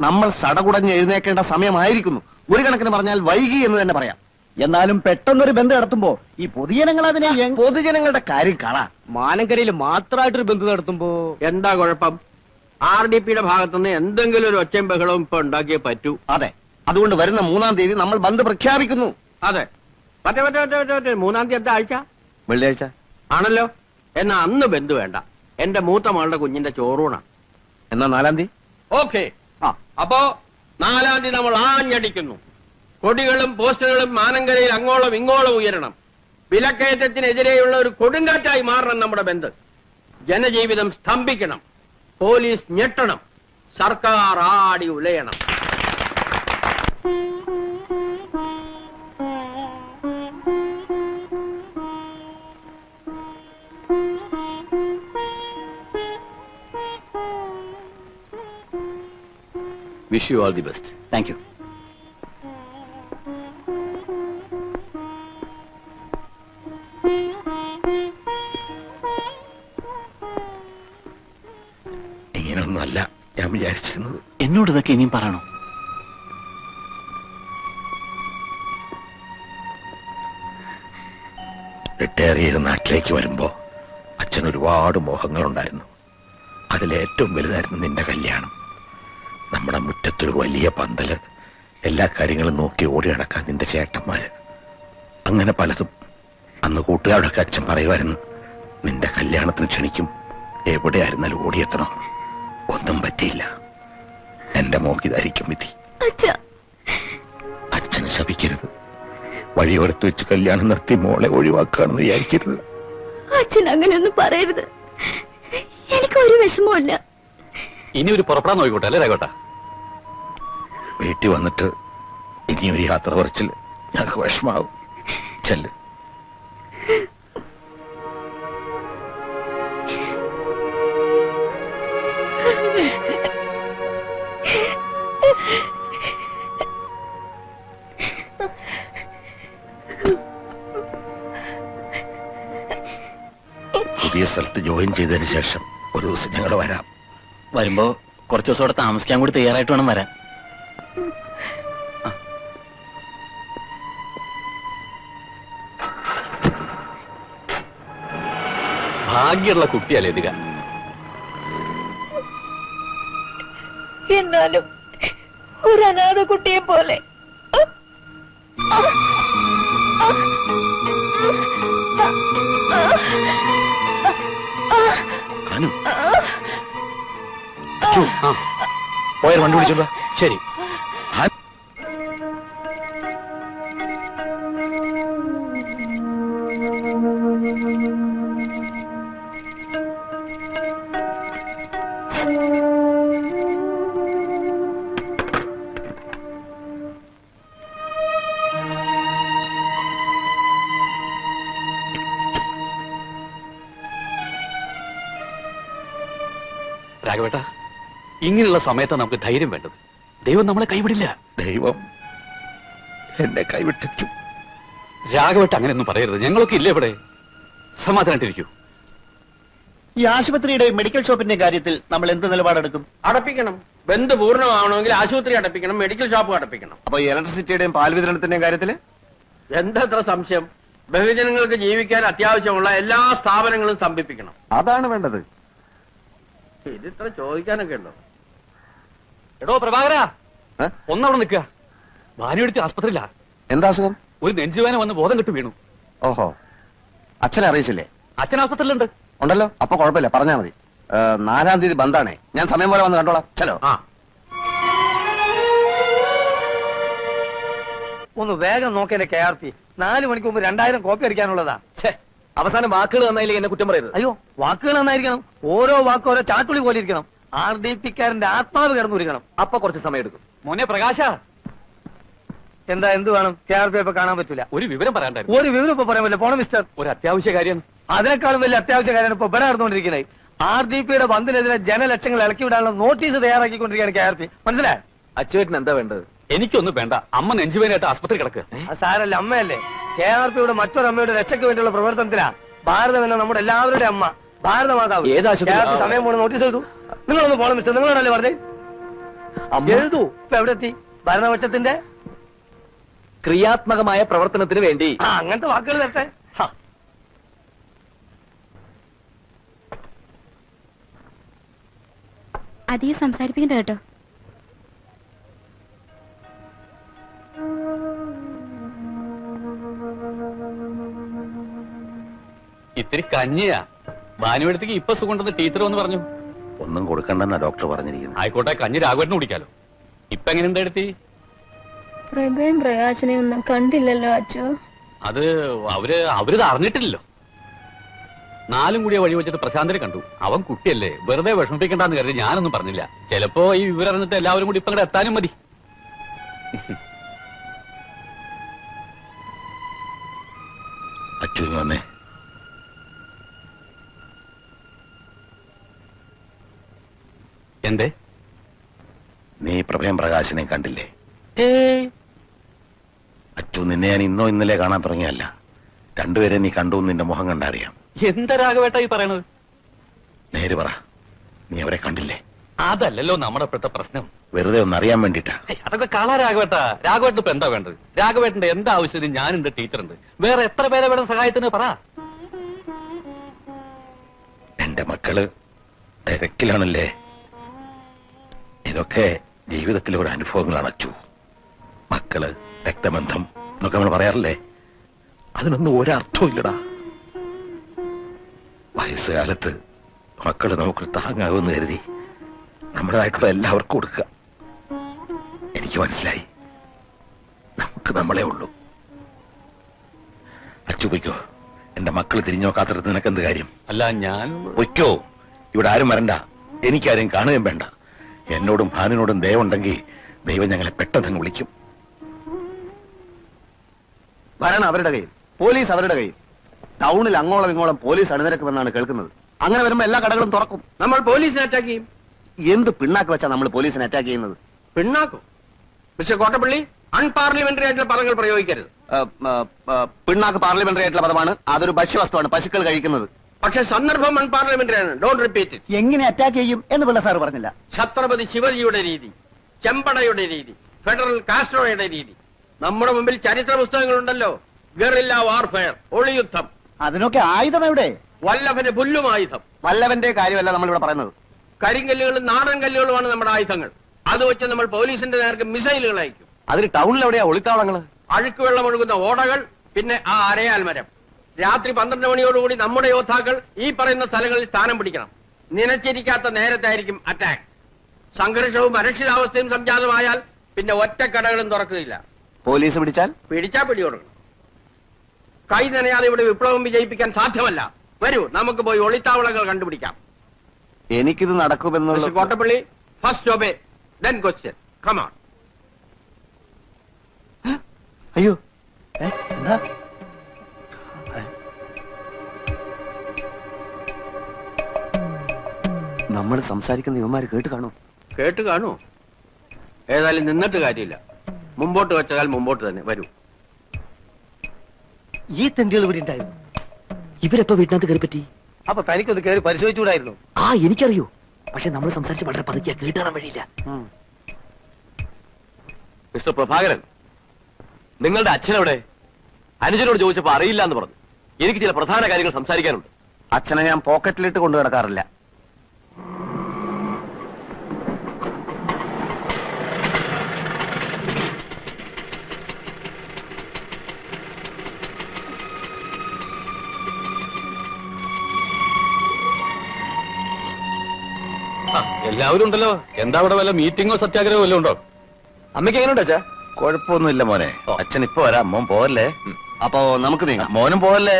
നമ്മൾ സടകുടഞ്ഞ് എഴുന്നേക്കേണ്ട സമയമായിരിക്കുന്നു. ഒരു കണക്കിന് പറഞ്ഞാൽ വൈകി എന്ന് തന്നെ പറയാം. എന്നാലും പെട്ടെന്നൊരു ബന്ധം നടത്തുമ്പോ ഈ പൊതുജനങ്ങൾ അതിനെ പൊതുജനങ്ങളുടെ കാര്യം കാണാ. മാനങ്കരയിൽ മാത്രമായിട്ടൊരു ബന്ധം നടത്തുമ്പോ എന്താ കുഴപ്പം? RDPയുടെ ഭാഗത്തുനിന്ന് എന്തെങ്കിലും ഒരു ഒച്ചയും ബഹളവും ഇപ്പൊ ഉണ്ടാക്കിയേ പറ്റൂ. അതെ, അതുകൊണ്ട് വരുന്ന 3-ാം തീയതി നമ്മൾ ബന്ദ് പ്രഖ്യാപിക്കുന്നു. അതെ, മറ്റേ 3-ാം തീയതി എന്താ ആഴ്ച? വെള്ളിയാഴ്ച ആണല്ലോ. എന്നാ അന്ന് ബന്ധു വേണ്ട, എന്റെ മൂത്ത മകളുടെ കുഞ്ഞിന്റെ ചോറൂണ. എന്നാ 4-ാം തീയതി ഓക്കെ. അപ്പോ 4-ാം തീയതി നമ്മൾ ആഞ്ഞടിക്കുന്നു. കൊടികളും പോസ്റ്ററുകളും മാനങ്കരയിൽ അങ്ങോളം ഇങ്ങോളം ഉയരണം. വിലക്കയറ്റത്തിനെതിരെയുള്ള ഒരു കൊടുങ്കാറ്റായി മാറണം നമ്മുടെ ബന്ദ്. ജനജീവിതം സ്തംഭിക്കണം, പോലീസ് ഞെട്ടണം, സർക്കാർ ആടി ഉലയണം. Wish you all the best. Thank you. ഇങ്ങനെയൊന്നുമല്ല ഞാൻ വിചാരിച്ചിരുന്നത്. എന്നോട് ഇതൊക്കെ ഇനിയും പറയണോ? റിട്ടയർ ചെയ്ത് നാട്ടിലേക്ക് വരുമ്പോ അച്ഛൻ ഒരുപാട് മോഹങ്ങളുണ്ടായിരുന്നു. അതിലേറ്റവും വലുതായിരുന്നു നിന്റെ കല്യാണം. നമ്മുടെ മുറ്റത്തൊരു വലിയ പന്തല്, എല്ലാ കാര്യങ്ങളും നോക്കി ഓടി നടക്കാൻ നിന്റെ ചേട്ടന്മാര്, അങ്ങനെ പലതും. അന്ന് കൂട്ടുകാരോടൊക്കെ അച്ഛൻ പറയുമായിരുന്നു, നിന്റെ കല്യാണത്തിന് ക്ഷണിക്കും, എവിടെയായിരുന്നാലും ഓടിയെത്തണം. ഒന്നും പറ്റിയില്ല. എന്റെ മോക്കിതായിരിക്കും വിധി. അച്ഛനെ ശപിക്കരുത്. വഴിയോരത്ത് വെച്ച് കല്യാണം നടത്തി മോളെ ഒഴിവാക്കുകയാണെന്ന് വിചാരിക്കരുത്. അച്ഛൻ അങ്ങനെയൊന്നും പറയരുത്. എനിക്കൊരു വിഷമമില്ല. ഇനി ഒരു പുറപ്പെടാൻ നോക്കിക്കോട്ടെ അല്ലേ രാഘവട്ട? വീട്ടിൽ വന്നിട്ട് ഇനിയൊരു യാത്ര പറച്ചിൽ ഞങ്ങൾക്ക് വിഷമാവും. ചെല്ല്. പുതിയ സ്ഥലത്ത് ജോയിൻ ചെയ്തതിന് ശേഷം ഒരു ദിവസം ഞങ്ങൾ വരാം. വരുമ്പോ കുറച്ചു ദിവസം അവിടെ താമസിക്കാൻ കൂടി തയ്യാറായിട്ട് വേണം വരാൻ. ഭാഗ്യമുള്ള കുട്ടിയല്ലേ ഇതിക. എന്നാലും ഒരു അനാഥ കുട്ടിയെ പോലെ പോയ വണ്ടി വിളിച്ചോളൂ. ശരി. രാഘവേട്ട, ഇങ്ങനെയുള്ള സമയത്താണ് നമുക്ക് ധൈര്യം വേണ്ടത്. ദൈവം നമ്മളെ കൈവിടില്ല. ദൈവം എന്നെ കൈവിട്ടു. രാഘവേട്ട അങ്ങനെയൊന്നും പറയരുത്. ഞങ്ങളൊക്കെ ഇല്ലേ ഇവിടെ. സമാധാനായിട്ടിരിക്കൂ. ഈ ആശുപത്രിയുടെ മെഡിക്കൽ ഷോപ്പിന്റെ കാര്യത്തിൽ നമ്മൾ എന്ത് നിലപാടെടുക്കും? അടപ്പിക്കണം. ബന്ദ് പൂർണ്ണമാവണമെങ്കിൽ ആശുപത്രി അടപ്പിക്കണം, മെഡിക്കൽ ഷോപ്പ് അടപ്പിക്കണം. അപ്പൊ ഇലക്ട്രിസിറ്റിയുടെയും പാൽ വിതരണത്തിന്റെയും കാര്യത്തില് എന്തത്ര സംശയം? ബഹുജനങ്ങൾക്ക് ജീവിക്കാൻ അത്യാവശ്യമുള്ള എല്ലാ സ്ഥാപനങ്ങളും സ്തംഭിപ്പിക്കണം. അതാണ് വേണ്ടത്. ഇതിത്ര ചോദിക്കാനൊക്കെ ഉണ്ടോ? എടോ പ്രഭാകര, ഒന്നവിടെ നിൽക്കുക. ഭാനുവെടുത്ത് ആസ്പത്രിയില്ല. എന്താ അസുഖം? ഒരു നെഞ്ചുവേന വന്ന് ബോധം കെട്ടു വീണു. ഓഹോ, അച്ഛനെ അറിയിച്ചില്ലേ? അച്ഛൻ ആസ്പത്രിയിലുണ്ട്. ഉണ്ടല്ലോ, അപ്പൊ കുഴപ്പമില്ല, പറഞ്ഞാ മതി. 4-ാം തീയതി ബന്ധാണേ. ഞാൻ സമയം പോലെ വന്ന് കണ്ടോളാം. ചലോ. ഒന്ന് വേഗം നോക്കേണ്ട KRP. 4 മണിക്ക് മുമ്പ് 2000 കോപ്പി അടിക്കാനുള്ളതാ. അവസാനം വാക്കുകൾ നന്നായില്ലേ എന്നെ കുറ്റം പറയരുത്. അയ്യോ, വാക്കുകൾ നന്നായിരിക്കണം. ഓരോ വാക്കും ഓരോ ചാട്ടുളി പോലെ ഇരിക്കണം. RDPക്കാരന്റെ ആത്മാവ് കിടന്നുരിക്കണം. അപ്പൊ കുറച്ച് സമയം എടുക്കും. മോനെ പ്രകാശ, എന്താ, എന്ത് വേണം? KRP ഇപ്പൊ കാണാൻ പറ്റൂല. ഒരു വിവരം പറയാണ്ടായിരുന്നു. ഒരു വിവരം ഇപ്പൊ പറയാൻ പറ്റില്ല. പോണം മിസ്റ്റർ. ഒരു അത്യാവശ്യ കാര്യം. അതിനേക്കാളും വലിയ അത്യാവശ്യ കാര്യമാണ് ഇപ്പൊ ഇവിടെ നടന്നുകൊണ്ടിരിക്കുന്നത്. RDPയുടെ ബന്ദിനെതിരെ ജനലക്ഷങ്ങൾ ഇളക്കി വിടാനുള്ള നോട്ടീസ് തയ്യാറാക്കിക്കൊണ്ടിരിക്കുകയാണ് KRP. മനസ്സിലായി? അച്ചുവേട്ടന് എന്താ വേണ്ടത്? എനിക്കൊന്നും വേണ്ട. അമ്മ നെഞ്ചുവേനായിട്ട് ആസ്പത്രി കിടക്കുക. സാരല്ല, അമ്മയല്ലേ. KRPയുടെ മറ്റൊരമ്മയുടെ രക്ഷയ്ക്ക് വേണ്ടിയുള്ള പ്രവർത്തനത്തിലാ. ഭാരതം എന്ന നമ്മുടെ എല്ലാവരുടെ അമ്മ, ഭാരതമാതാവ്. ഏത് ആശുപത്രി? KRP സമയം പോണ നോട്ടീസ് എടുത്തു. നിങ്ങളൊന്ന് പോണം മിസ്റ്റർ. നിങ്ങളാണല്ലേ പറഞ്ഞേ? എഴുതൂ. ഇപ്പൊ എവിടെ എത്തി? ഭരണപക്ഷത്തിന്റെ ക്രിയാത്മകമായ പ്രവർത്തനത്തിന് വേണ്ടി അങ്ങനത്തെ വാക്കുകൾ തരട്ടെ. അധികം സംസാരിപ്പിക്കണ്ട കേട്ടോ. ഇത്തിരി കഞ്ഞിയാ. ഭാനുവെടുത്തേക്ക് ഇപ്പൊ സുഖമുണ്ടെന്ന് ടീച്ചർ വന്ന് പറഞ്ഞു. ഒന്നും കൊടുക്കണ്ടെന്നാ ഡോക്ടർ പറഞ്ഞിരിക്കുന്നത്. ആയിക്കോട്ടെ, കഞ്ഞി രാഘവേട്ടന് കുടിക്കാലോ. ഇപ്പൊ എങ്ങനെയുണ്ട് എടുത്തി? പ്രഭയും പ്രകാശനെയും ഒന്നും കണ്ടില്ലല്ലോ അച്ചു. അത് അവരിത് അറിഞ്ഞിട്ടില്ലല്ലോ. 4 കൂടിയ വഴി വെച്ചിട്ട് പ്രശാന്തനെ കണ്ടു. അവൻ കുട്ടിയല്ലേ, വെറുതെ വിഷമിപ്പിക്കണ്ടെന്ന് കരുതി ഞാനൊന്നും പറഞ്ഞില്ല. ചിലപ്പോ ഈ വിവരം അറിഞ്ഞിട്ട് എല്ലാവരും കൂടി ഇപ്പൊ അങ്ങോട്ട് എത്താനും മതി. അച്ചു വന്നേ. എന്തേ? നീ പ്രഭയം പ്രകാശനെ കണ്ടില്ലേ? ഏയ്, അച്ചു, നിന്നെ ഞാൻ ഇന്നോ ഇന്നലെ കാണാൻ തുടങ്ങിയല്ല. രണ്ടുപേരെ നീ കണ്ടു, നിന്റെ മുഖം കണ്ടറിയാം. എന്താ രാഘവേട്ട ഈ പറയണത്? നേര് പറ, നീ അവരെ കണ്ടില്ലേ? അതല്ലല്ലോ നമ്മുടെ ഇപ്പോഴത്തെ പ്രശ്നം. വെറുതെ ഒന്ന് അറിയാൻ വേണ്ടിട്ടാ. അതൊക്കെ കള രാഘവേട്ട. രാഘവേട്ടൻ ഇപ്പൊ എന്താ വേണ്ടത്? രാഘവേട്ടന്റെ എന്താ ആവശ്യത്തിന് ഞാനുണ്ട്, ടീച്ചറുണ്ട്. വേറെ എത്ര പേരെ വേണം സഹായത്തിന് പറ. എന്റെ മക്കള് തിരക്കിലാണല്ലേ. ഇതൊക്കെ ജീവിതത്തിലെ ഒരു അനുഭവങ്ങളാണ് അച്ചു. മക്കള്, രക്തബന്ധം എന്നൊക്കെ നമ്മൾ പറയാറില്ലേ, അതിനൊന്നും ഒരർത്ഥവും ഇല്ലടാ. വയസ്സുകാലത്ത് മക്കള് നമുക്ക് താങ്ങാകുമെന്ന് കരുതി നമ്മുടേതായിട്ടുള്ള എല്ലാവർക്കും കൊടുക്കുക. എനിക്ക് മനസ്സിലായി, നമുക്ക് നമ്മളെ ഉള്ളൂ. അച്ചു പൊയ്ക്കോ. എന്റെ മക്കള് തിരിഞ്ഞു നോക്കാത്തിടത്ത് നിനക്ക് എന്ത് കാര്യം? അല്ല, ഞാൻ പൊയ്ക്കോ. ഇവിടെ ആരും വരണ്ട, എനിക്കാരും കാണുകയും വേണ്ട. എന്നോടും ഭാനുവിനോടും ദയവുണ്ടെങ്കിൽ ദൈവം ഞങ്ങളെ പെട്ടെന്ന് വിളിക്കും. ഭരണം അവരുടെ കയ്യിൽ, പോലീസ് അവരുടെ കയ്യിൽ. ടൗണിൽ അങ്ങോളം ഇങ്ങോളം പോലീസ് അണിനിരക്കുമെന്നാണ് കേൾക്കുന്നത്. അങ്ങനെ വരുമ്പോ എല്ലാ കടകളും തുറക്കും. നമ്മൾ പോലീസിനെ അറ്റാക്ക് ചെയ്യും. എന്ത് പിണ്ണാക്ക് വെച്ചാ നമ്മൾ പോലീസിനെ അറ്റാക്ക് ചെയ്യുന്നത്? പിണ്ണാക്കും. മിസ്റ്റർ കോട്ടപ്പള്ളി, അൺപാർലമെന്ററി ആയിട്ടുള്ള പദങ്ങൾ പ്രയോഗിക്കരുത്. പിണ്ണാക്ക് പാർലമെന്ററി ആയിട്ടുള്ള പദമാണ്. അതൊരു ഭക്ഷ്യവസ്തുവാണ്, പശുക്കൾ കഴിക്കുന്നത്. പക്ഷെ സന്ദർഭം അൺപാർലമെന്ററി ആണ്. Don't repeat it. എങ്ങനെ അറ്റാക്ക് ചെയ്യും എന്ന് പിള്ള സാർ പറഞ്ഞില്ല. ഛത്രപതി ശിവജിയുടെ രീതി, ചെമ്പടയുടെ രീതി, ഫെഡറൽ കാസ്ട്രോയുടെ രീതി. നമ്മുടെ മുമ്പിൽ ചരിത്ര പുസ്തകങ്ങളുണ്ടല്ലോ. Guerrilla warfare, ഒളിയുദ്ധം. അതിനൊക്കെ ആയുധം എവിടെ? വല്ലഭന് പുല്ലുമായുധം. വല്ലവന്റെ കാര്യമല്ല നമ്മൾ ഇവിടെ പറയുന്നത്. കരിങ്കല്ലുകളും നാടൻ കല്ലുകളുമാണ് നമ്മുടെ ആയുധങ്ങൾ. അത് വെച്ച് നമ്മൾ പോലീസിന്റെ നേർക്ക് മിസൈലുകൾ അയക്കും. അതിന് ടൗണിൽ എവിടെയാ ഒളിത്താവളങ്ങള്? അഴുക്കുവെള്ളം ഒഴുകുന്ന ഓടകൾ, പിന്നെ ആ അരയാൽ മരം. രാത്രി 12 മണിയോടുകൂടി നമ്മുടെ യോദ്ധാക്കൾ ഈ പറയുന്ന സ്ഥലങ്ങളിൽ സ്ഥാനം പിടിക്കണം. നനച്ചിരിക്കാത്ത നേരത്തായിരിക്കും അറ്റാക്ക്. സംഘർഷവും അരക്ഷിതാവസ്ഥയും സംജാതമായാൽ പിന്നെ ഒറ്റക്കടകളും തുറക്കുകയില്ല. പോലീസ് പിടിച്ചാ പിടികൊടുക്കണം. കൈ നനയാതെ ഇവിടെ വിപ്ലവം വിജയിപ്പിക്കാൻ സാധ്യമല്ല. വരൂ, നമുക്ക് പോയി ഒളിത്താവളങ്ങൾ കണ്ടുപിടിക്കാം. എനിക്കിത് നടക്കുമെന്നുള്ള mister Kottappally, first obey, then question. Come on. അയ്യോ, എന്താ? നമ്മൾ സംസാരിക്കുന്ന ഇവന്മാര് കേട്ട് കാണും. കേട്ട് കാണൂ. ഏതായാലും നിന്നിട്ട് കാര്യമില്ല. മുമ്പോട്ട് വെച്ചാൽ മുമ്പോട്ട് തന്നെ. വരൂ. ഈ തെണ്ടികൾ ഇവിടെ ഉണ്ടായിരുന്നു. ഇവരെപ്പോ വീട്ടിനകത്ത് കയറി പറ്റി? അപ്പൊ തനിക്കൊന്ന് കയറി പരിശോധിച്ചുകൂടായിരുന്നു? ആ, എനിക്കറിയൂ. പക്ഷെ നമ്മൾ സംസാരിച്ച് വളരെ പതുക്കിയാ, കേട്ടാൻ വഴിയില്ല. മിസ്റ്റർ പ്രഭാകരൻ, നിങ്ങളുടെ അച്ഛനെവിടെ? അനുജനോട് ചോദിച്ചപ്പോ അറിയില്ല എന്ന് പറഞ്ഞു. എനിക്ക് ചില പ്രധാന കാര്യങ്ങൾ സംസാരിക്കാനുണ്ട്. അച്ഛനെ ഞാൻ പോക്കറ്റിലിട്ട് കൊണ്ടു കിടക്കാറില്ല. എല്ലാവരും ഉണ്ടല്ലോ. എന്താ അവിടെ വല്ല മീറ്റിംഗോ സത്യാഗ്രഹമോ വല്ലതും ഉണ്ടോ? അമ്മയ്ക്ക് എങ്ങനെയുണ്ട് അച്ഛാ? കുഴപ്പമൊന്നുമില്ല മോനെ. അച്ഛൻ ഇപ്പൊ വരാം. മോൻ പോവല്ലേ? അപ്പോ നമുക്ക് നീങ്ങാം. മോനും പോവല്ലേ?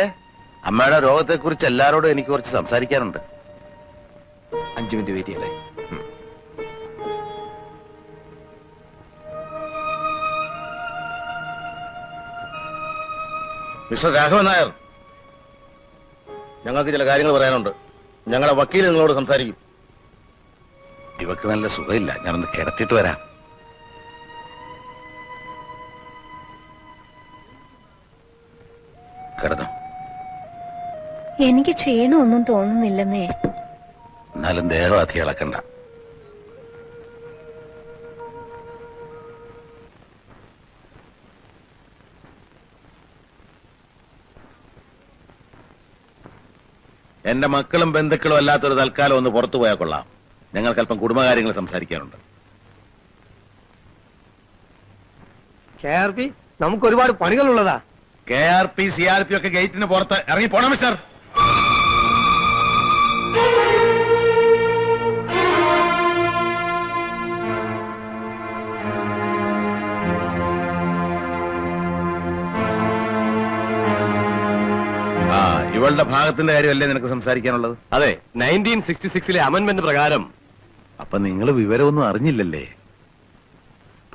അമ്മയുടെ രോഗത്തെ കുറിച്ച് എല്ലാരോടും എനിക്ക് കുറച്ച് സംസാരിക്കാനുണ്ട്. 5 മിനിറ്റ് വെയിറ്റ് ചെയ്യല്ലേ? മിസ്റ്റർ രാഘവൻ നായർ, ഞങ്ങൾക്ക് ചില കാര്യങ്ങൾ പറയാനുണ്ട്. ഞങ്ങളുടെ വക്കീൽ നിങ്ങളോട് സംസാരിക്കും. ഇവക്ക് നല്ല സുഖമില്ല, ഞാനൊന്ന് കിടത്തിയിട്ട് വരാം. കിടന്നോ? എനിക്ക് ക്ഷീണമൊന്നും തോന്നുന്നില്ലെന്നേ. എന്നാലും ദേഹവാധി ഇളക്കണ്ട. എന്റെ മക്കളും ബന്ധുക്കളും അല്ലാത്തൊരു തൽക്കാലം ഒന്ന് പുറത്തു പോയാൽ കൊള്ളാം. ഞങ്ങൾക്ക് അല്പം കുടുംബകാര്യങ്ങൾ സംസാരിക്കാനുണ്ട്. KRP നമുക്ക് ഒരുപാട് പണികളുള്ളതാ. KRP CRP ഒക്കെ ഗേറ്റിന് പുറത്ത് ഇറങ്ങി പോണം മിസ്റ്റർ. ഇവളുടെ ഭാഗത്തിന്റെ കാര്യമല്ലേ നിനക്ക് സംസാരിക്കാനുള്ളത്? അതെ, 1966 അമെന്റ്മെന്റ് പ്രകാരം. അപ്പൊ നിങ്ങൾ വിവരമൊന്നും അറിഞ്ഞില്ലല്ലേ?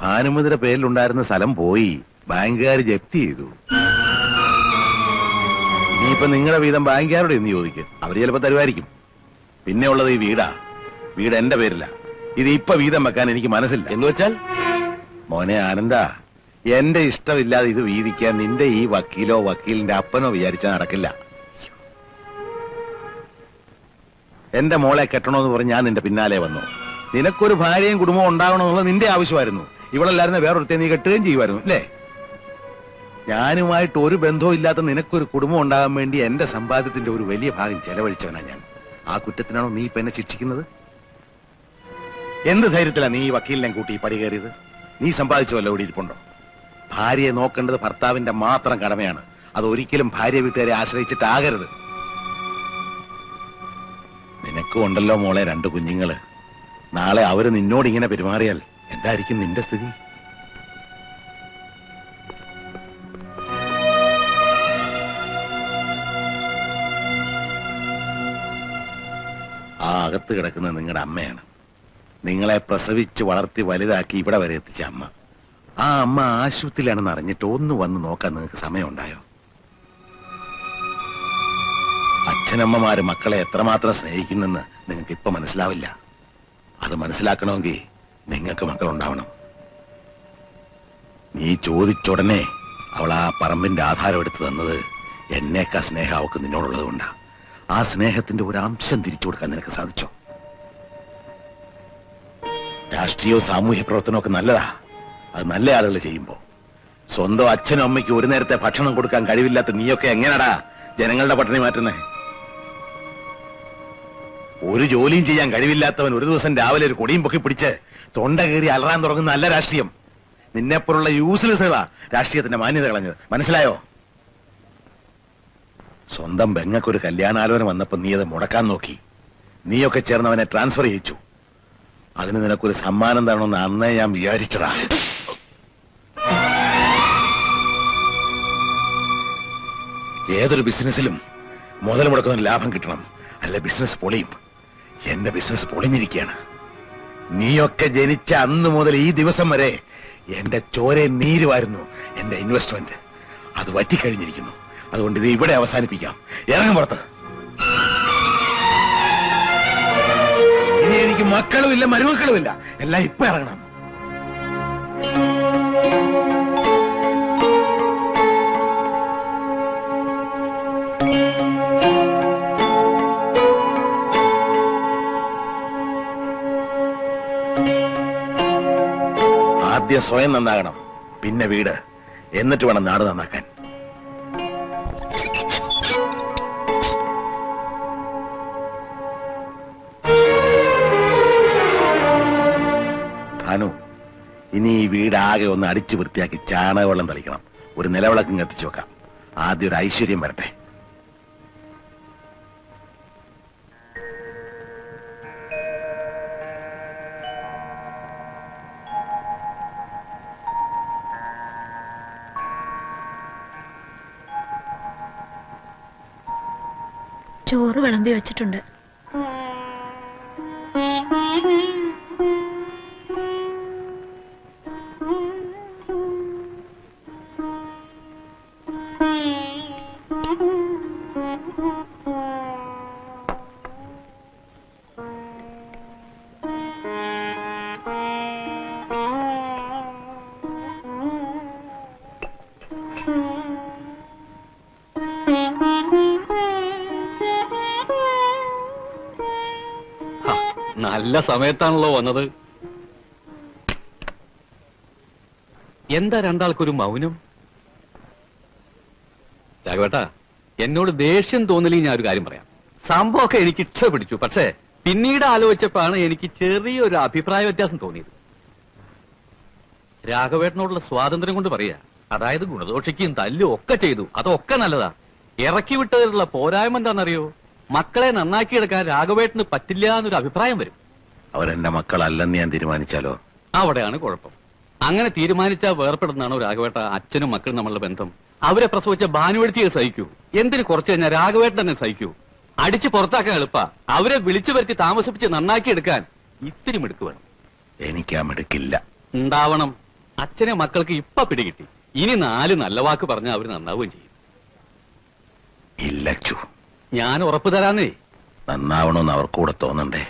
ഭാനുമതിയുടെ പേരിലുണ്ടായിരുന്ന സ്ഥലം പോയി, ബാങ്കുകാർ ജപ്തി ചെയ്തു. ഇനിയിപ്പൊ നിങ്ങളുടെ വീതം ബാങ്കുകാരോട് എന്ന് ചോദിക്കും, അവര് ചിലപ്പോ തരുമായിരിക്കും. പിന്നെ ഉള്ളത് ഈ വീടാ. വീട് എന്റെ പേരില്ല. ഇത് ഇപ്പൊ വീതം വെക്കാൻ എനിക്ക് മനസ്സില്ല. എന്ന് വെച്ചാൽ മോനെ ആനന്ദ, എന്റെ ഇഷ്ടമില്ലാതെ ഇത് വീതിക്കാൻ നിന്റെ ഈ വക്കീലോ വക്കീലിന്റെ അപ്പനോ വിചാരിച്ചാൽ നടക്കില്ല. എന്റെ മോളെ കെട്ടണമെന്ന് പറഞ്ഞ് ഞാൻ നിന്റെ പിന്നാലെ വന്നു. നിനക്കൊരു ഭാര്യയും കുടുംബവും ഉണ്ടാവണമെന്നുള്ളത് നിന്റെ ആവശ്യമായിരുന്നു. ഇവളല്ലായിരുന്ന വേറൊരുത്തെ നീ കെട്ടുകയും ചെയ്യുമായിരുന്നു അല്ലേ? ഞാനുമായിട്ട് ഒരു ബന്ധവും ഇല്ലാത്ത നിനക്കൊരു കുടുംബം ഉണ്ടാകാൻ വേണ്ടി എന്റെ സമ്പാദ്യത്തിന്റെ ഒരു വലിയ ഭാഗം ചെലവഴിച്ചവനാ ഞാൻ. ആ കുറ്റത്തിനാണോ നീ ഇപ്പൊ എന്നെ ശിക്ഷിക്കുന്നത്? എന്ത് ധൈര്യത്തിലാ നീ ഈ വക്കീലിനെ കൂട്ടി ഈ പടി കയറിയത്? നീ സമ്പാദിച്ചുവല്ലോ ഇവിടെ ഇരിപ്പുണ്ടോ? ഭാര്യയെ നോക്കേണ്ടത് ഭർത്താവിന്റെ മാത്രം കടമയാണ്. അത് ഒരിക്കലും ഭാര്യ വീട്ടുകാരെ ആശ്രയിച്ചിട്ടാകരുത്. നിനക്കും ഉണ്ടല്ലോ മോളെ 2 കുഞ്ഞുങ്ങള്. നാളെ അവര് നിന്നോട് ഇങ്ങനെ പെരുമാറിയാൽ എന്തായിരിക്കും നിന്റെ സ്ഥിതി? ആ അകത്ത് കിടക്കുന്ന നിങ്ങളുടെ അമ്മയാണ്. നിങ്ങളെ പ്രസവിച്ച് വളർത്തി വലുതാക്കി ഇവിടെ വരെ എത്തിച്ച അമ്മ. ആ അമ്മ ആശുപത്രിയിലാണെന്ന് അറിഞ്ഞിട്ട് ഒന്ന് വന്ന് നോക്കാൻ നിങ്ങൾക്ക് സമയമുണ്ടായോ? അച്ഛനമ്മമാര് മക്കളെ എത്രമാത്രം സ്നേഹിക്കുന്നെന്ന് നിങ്ങൾക്ക് ഇപ്പൊ മനസ്സിലാവില്ല. അത് മനസ്സിലാക്കണമെങ്കിൽ നിങ്ങൾക്ക് മക്കളുണ്ടാവണം. നീ ചോദിച്ചുടനെ അവൾ ആ പറമ്പിന്റെ ആധാരം എടുത്തു തന്നത് എന്നേക്കാ സ്നേഹം അവൾക്ക് നിന്നോടുള്ളത് കൊണ്ടാ. ആ സ്നേഹത്തിന്റെ ഒരു അംശം തിരിച്ചു കൊടുക്കാൻ നിനക്ക് സാധിച്ചോ? രാഷ്ട്രീയവും സാമൂഹ്യ പ്രവർത്തനവും ഒക്കെ നല്ലതാ. അത് നല്ല ആളുകൾ ചെയ്യുമ്പോ. സ്വന്തം അച്ഛനും അമ്മയ്ക്ക് ഒരു നേരത്തെ ഭക്ഷണം കൊടുക്കാൻ കഴിവില്ലാത്ത നീയൊക്കെ എങ്ങനെയാടാ ജനങ്ങളുടെ പട്ടിണി മാറ്റുന്നേ? ഒരു ജോലിയും ചെയ്യാൻ കഴിവില്ലാത്തവൻ ഒരു ദിവസം രാവിലെ ഒരു കൊടിയും പൊക്കി പിടിച്ച് തൊണ്ട കയറി അലറാൻ തുടങ്ങുന്ന നല്ല രാഷ്ട്രീയം. നിന്നെപ്പോലുള്ള യൂസ്ലെസ്സുകളാ രാഷ്ട്രീയത്തിന്റെ മാന്യത കളഞ്ഞത്. മനസ്സിലായോ? സ്വന്തം ബെങ്ങക്കൊരു കല്യാണാലോചന വന്നപ്പോ നീ അത് മുടക്കാൻ നോക്കി. നീയൊക്കെ ചേർന്നവനെ ട്രാൻസ്ഫർ ചെയ്യിച്ചു. അതിന് നിനക്കൊരു സമ്മാനം തരണമെന്ന് അന്നേ ഞാൻ വിചാരിച്ചതാ. ഏതൊരു ബിസിനസ്സിലും മുതൽ മുടക്കുന്ന ലാഭം കിട്ടണം, അല്ല ബിസിനസ് പൊളിയും. എന്റെ ബിസിനസ് പൊളിഞ്ഞിരിക്കുകയാണ്. നീയൊക്കെ ജനിച്ച അന്ന് മുതൽ ഈ ദിവസം വരെ എന്റെ ചോരയെ നീരുവായിരുന്നു എന്റെ ഇൻവെസ്റ്റ്മെന്റ്. അത് വറ്റിക്കഴിഞ്ഞിരിക്കുന്നു. അതുകൊണ്ട് ഇത് ഇവിടെ അവസാനിപ്പിക്കാം. ഇറങ്ങും പുറത്ത്. ഇനി എനിക്ക് മക്കളുമില്ല മരുമക്കളുമില്ല. എല്ലാം ഇപ്പൊ ഇറങ്ങണം. ആദ്യം സ്വയം നന്നാകണം, പിന്നെ വീട്, എന്നിട്ട് വേണം നാട് നന്നാക്കാൻ. ഭാനു, ഇനി ഈ വീടാകെ ഒന്ന് അടിച്ചു വൃത്തിയാക്കി ചാണകവെള്ളം തളിക്കണം. ഒരു നിലവിളക്കും കത്തിച്ചു വെക്കാം. ആദ്യം ഒരു ഐശ്വര്യം വരട്ടെ. ചോറ് വിളമ്പി വെച്ചിട്ടുണ്ട്. നല്ല സമയത്താണല്ലോ വന്നത്. എന്താ രണ്ടാൾക്കൊരു മൗനം? രാഘവേട്ടാ, എന്നോട് ദേഷ്യം തോന്നില്ലെങ്കിൽ ഞാൻ ഒരു കാര്യം പറയാം. സംഭവമൊക്കെ എനിക്ക് ഇഷ്ടപിടിച്ചു. പക്ഷേ പിന്നീട് ആലോചിച്ചപ്പോഴാണ് എനിക്ക് ചെറിയൊരു അഭിപ്രായ വ്യത്യാസം തോന്നിയത്. രാഘവേട്ടനോടുള്ള സ്വാതന്ത്ര്യം കൊണ്ട് പറയാ, അതായത് ഗുണദോഷിക്കുകയും തല്ലും ഒക്കെ ചെയ്തു, അതൊക്കെ നല്ലതാ. ഇറക്കി വിട്ടതിലുള്ള പോരായ്മ എന്താണെന്നറിയോ? മക്കളെ നന്നാക്കിയെടുക്കാൻ രാഘവേട്ടന് പറ്റില്ല എന്നൊരു അഭിപ്രായം വരും. അവരെന്റെ മക്കളല്ലെന്ന് ഞാൻ തീരുമാനിച്ചാലോ? അവിടെയാണ് കുഴപ്പം. അങ്ങനെ തീരുമാനിച്ചാൽ വേർപ്പെടുന്നതാണോ രാഘവേട്ട അച്ഛനും മക്കളും നമ്മളുടെ ബന്ധം? അവരെ പ്രസവിച്ച ഭാനുവെടുത്തിയെ സഹിക്കൂ, എന്തിന് കുറച്ചു കഴിഞ്ഞാൽ രാഘവേട്ടൻ തന്നെ സഹിക്കൂ. അടിച്ച് പുറത്താക്കാൻ എളുപ്പ, അവരെ വിളിച്ചു വരുത്തി താമസിപ്പിച്ച് നന്നാക്കിയെടുക്കാൻ ഇത്തിരി മിടുക്ക് വേണം. എനിക്ക് ആ മിടുക്കില്ല. ഉണ്ടാവണം. അച്ഛനെ മക്കൾക്ക് ഇപ്പൊ പിടികിട്ടി. ഇനി 4 നല്ല വാക്ക് പറഞ്ഞാൽ അവര് നന്നാവുകയും ചെയ്യും. ഇല്ല അച്ചു, ഞാൻ ഉറപ്പ് തരാന്നേ. നന്നാവണമെന്ന് അവർക്ക് കൂടെ തോന്നണ്ടേ?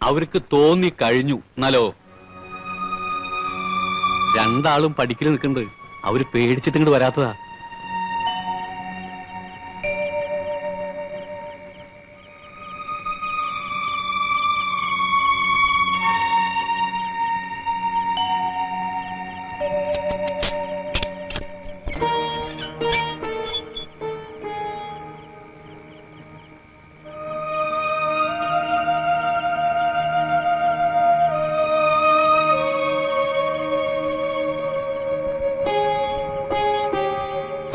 അവർക്ക് തോന്നി കഴിഞ്ഞു. എന്നാലോ രണ്ടാളും പഠിക്കൽ നിൽക്കുന്നുണ്ട്. അവര് പേടിച്ചിട്ട് ഇങ്ങോട്ട് വരാത്തതാ.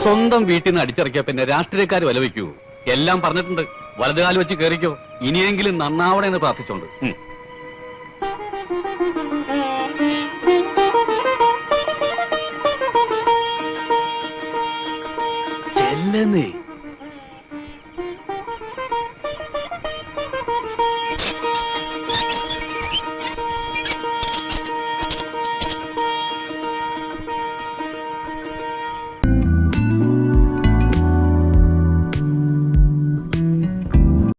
സ്വന്തം വീട്ടിൽ നിന്ന് അടിച്ചിറക്കിയ പിന്നെ രാഷ്ട്രീയക്കാർ വില വയ്ക്കൂ. എല്ലാം പറഞ്ഞിട്ടുണ്ട്. വലതുകാലം വെച്ച് കയറിക്കോ. ഇനിയെങ്കിലും നന്നാവണേ എന്ന് പ്രാർത്ഥിച്ചോണ്ട്. ചെല്ലെന്നേ.